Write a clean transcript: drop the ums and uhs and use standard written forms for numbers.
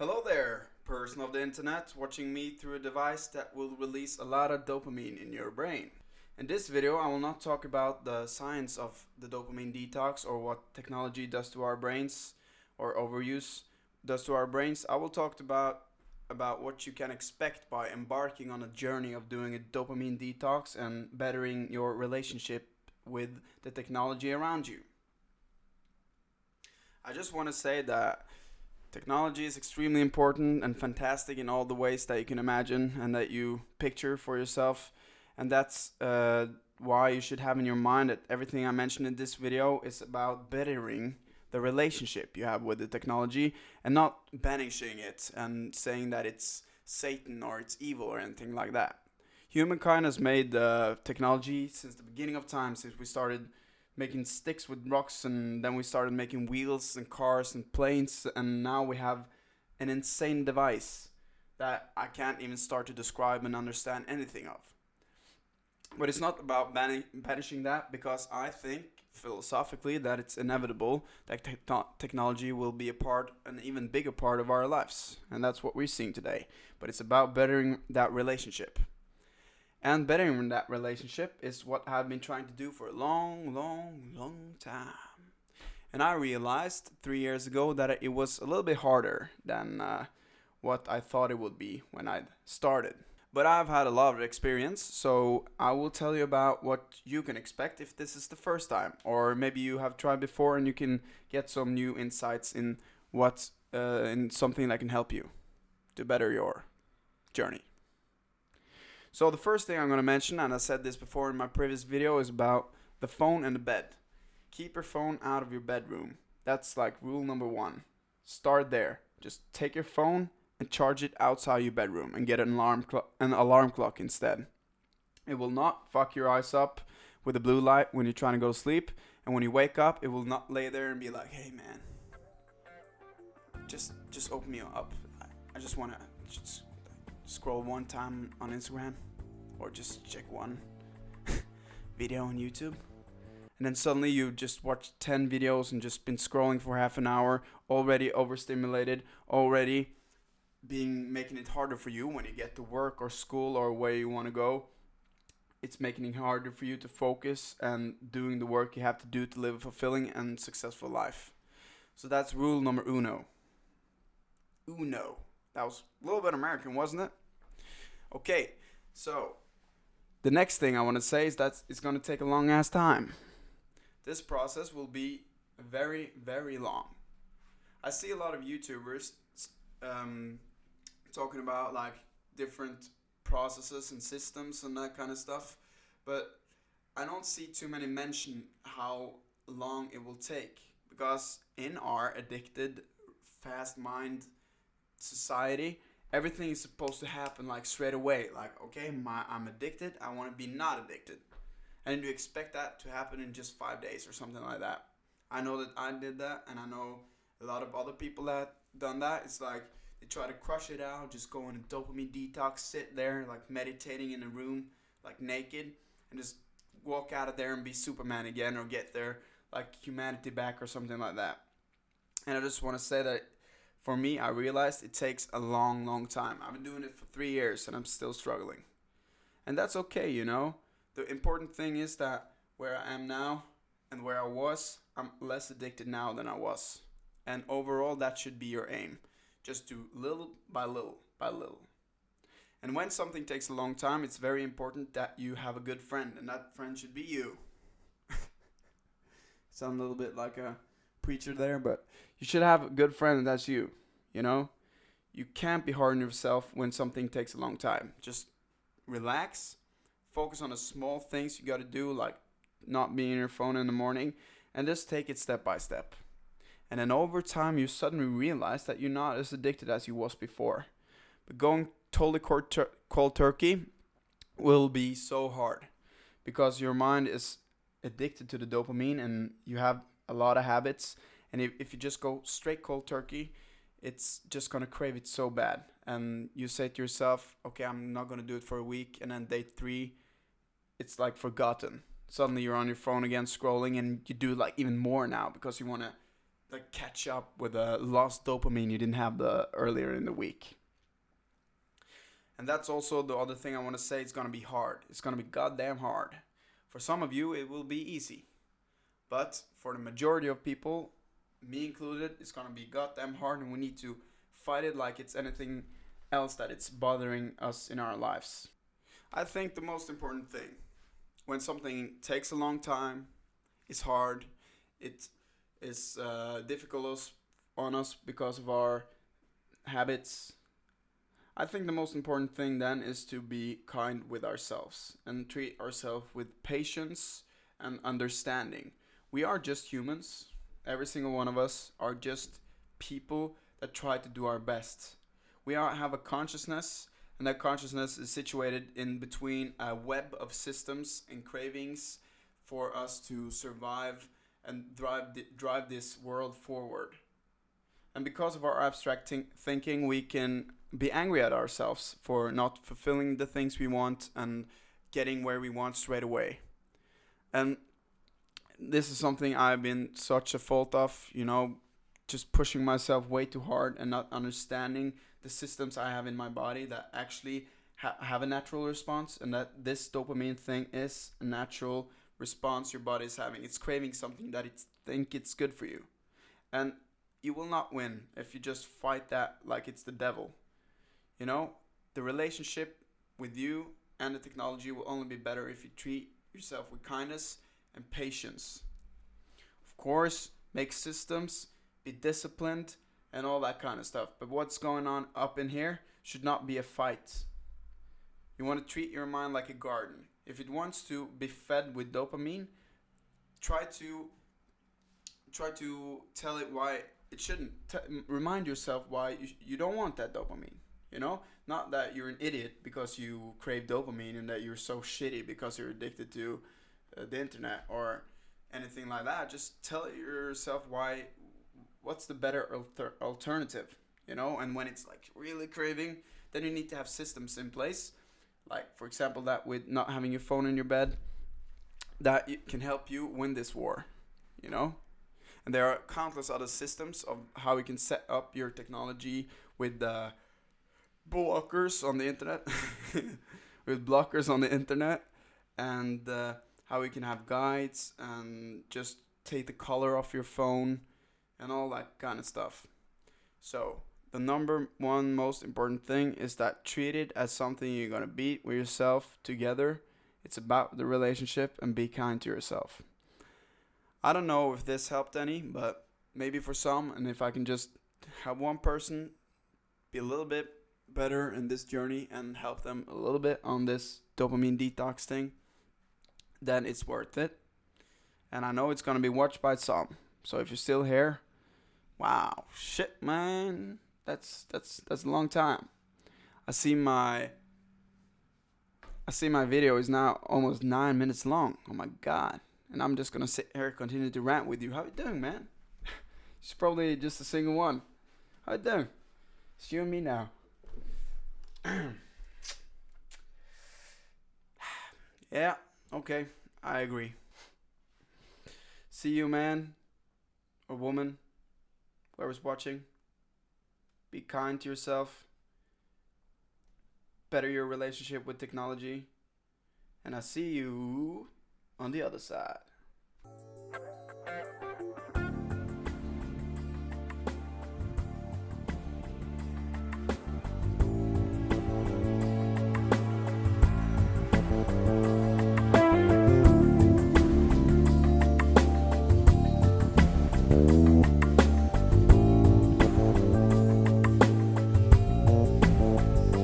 Hello there, person of the internet, watching me through a device that will release a lot of dopamine in your brain. In this video, I will not talk about the science of the dopamine detox or what technology does to our brains or overuse does to our brains. I will talk about what you can expect by embarking on a journey of doing a dopamine detox and bettering your relationship with the technology around you. I just want to say that technology is extremely important and fantastic in all the ways that you can imagine and that you picture for yourself. And that's why you should have in your mind that everything I mentioned in this video is about bettering the relationship you have with the technology and not banishing it and saying that it's Satan or it's evil or anything like that. Humankind has made technology since the beginning of time, since we started making sticks with rocks, and then we started making wheels and cars and planes, and now we have an insane device that I can't even start to describe and understand anything of. But it's not about banishing that, because I think philosophically that it's inevitable that technology will be an even bigger part of our lives, and that's what we're seeing today. But it's about bettering that relationship. And bettering that relationship is what I've been trying to do for a long time. And I realized 3 years ago that it was a little bit harder than what I thought it would be when I started. But I've had a lot of experience, so I will tell you about what you can expect if this is the first time. Or maybe you have tried before and you can get some new insights in in something that can help you to better your journey. So the first thing I'm going to mention, and I said this before in my previous video, is about the phone and the bed. Keep your phone out of your bedroom. That's like rule number one. Start there. Just take your phone and charge it outside your bedroom and get an alarm clock instead. It will not fuck your eyes up with the blue light when you're trying to go to sleep, and when you wake up, it will not lay there and be like, "Hey man, just open me up. I just want to just scroll one time on Instagram or just check one video on YouTube." And then suddenly you just watched 10 videos and just been scrolling for half an hour, already overstimulated, already making it harder for you when you get to work or school or where you want to go. It's making it harder for you to focus and doing the work you have to do to live a fulfilling and successful life. So that's rule number uno. Uno. That was a little bit American, wasn't it? Okay, so the next thing I want to say is that it's going to take a long ass time. This process will be very long. I see a lot of YouTubers talking about like different processes and systems and that kind of stuff, but I don't see too many mention how long it will take, because in our addicted, fast mind society, everything is supposed to happen like straight away. Like, okay, I'm addicted, I want to be not addicted. And you expect that to happen in just 5 days or something like that. I know that I did that, and I know a lot of other people that done that. It's like they try to crush it out, just go in a dopamine detox, sit there like meditating in a room, like naked, and just walk out of there and be Superman again, or get their like humanity back or something like that. And I just want to say that for me, I realized it takes a long time. I've been doing it for 3 years and I'm still struggling. And that's okay, you know. The important thing is that where I am now and where I was, I'm less addicted now than I was. And overall, that should be your aim. Just do little by little by little. And when something takes a long time, it's very important that you have a good friend, and that friend should be you. Sound a little bit like a preacher there, but you should have a good friend, and that's you. You know, you can't be hard on yourself when something takes a long time. Just relax, focus on the small things you got to do, like not being on your phone in the morning, and just take it step by step. And then over time, you suddenly realize that you're not as addicted as you was before. But going totally cold turkey will be so hard, because your mind is addicted to the dopamine and you have a lot of habits. And if you just go straight cold turkey, it's just going to crave it so bad. And you say to yourself, okay, I'm not going to do it for a week. And then day 3, it's like forgotten. Suddenly you're on your phone again scrolling, and you do like even more now because you want to like catch up with the lost dopamine you didn't have the earlier in the week. And that's also the other thing I want to say. It's gonna be hard. It's gonna be goddamn hard. For some of you, it will be easy, but for the majority of people, me included, it's gonna be goddamn hard, and we need to fight it like it's anything else that it's bothering us in our lives. I think the most important thing when something takes a long time, is hard, it is difficult on us because of our habits. I think the most important thing then is to be kind with ourselves and treat ourselves with patience and understanding. We are just humans. Every single one of us are just people that try to do our best. Have a consciousness, and that consciousness is situated in between a web of systems and cravings for us to survive and drive this world forward. And because of our abstract thinking, we can be angry at ourselves for not fulfilling the things we want and getting where we want straight away. And this is something I've been such a fault of, just pushing myself way too hard and not understanding the systems I have in my body that actually have a natural response, and that this dopamine thing is a natural response your body is having. It's craving something that it think it's good for you. And you will not win if you just fight that like it's the devil. The relationship with you and the technology will only be better if you treat yourself with kindness and patience. Of course, make systems, be disciplined, and all that kind of stuff. But what's going on up in here should not be a fight. You want to treat your mind like a garden. If it wants to be fed with dopamine, try to tell it why it shouldn't. Remind yourself why you don't want that dopamine. Not that you're an idiot because you crave dopamine and that you're so shitty because you're addicted to the internet or anything like that. Just tell yourself what's the better alternative, and when it's like really craving, then you need to have systems in place, like for example that with not having your phone in your bed, that can help you win this war. And there are countless other systems of how you can set up your technology with blockers on the internet with blockers on the internet, and how you can have guides and just take the color off your phone and all that kind of stuff. So the number one most important thing is that treat it as something you're gonna beat with yourself together. It's about the relationship, and be kind to yourself. I don't know if this helped any, but maybe for some, and if I can just have one person be a little bit better in this journey and help them a little bit on this dopamine detox thing, then it's worth it. And I know it's gonna be watched by some. So if you're still here, wow, shit, man, that's a long time. I see my video is now almost 9 minutes long. Oh my god. And I'm just gonna sit here, continue to rant with you. How you doing, man? It's probably just a single one. How you doing? It's you and me now. Yeah, okay, I agree. See you, man or woman, whoever's watching. Be kind to yourself. Better your relationship with technology. And I see you on the other side.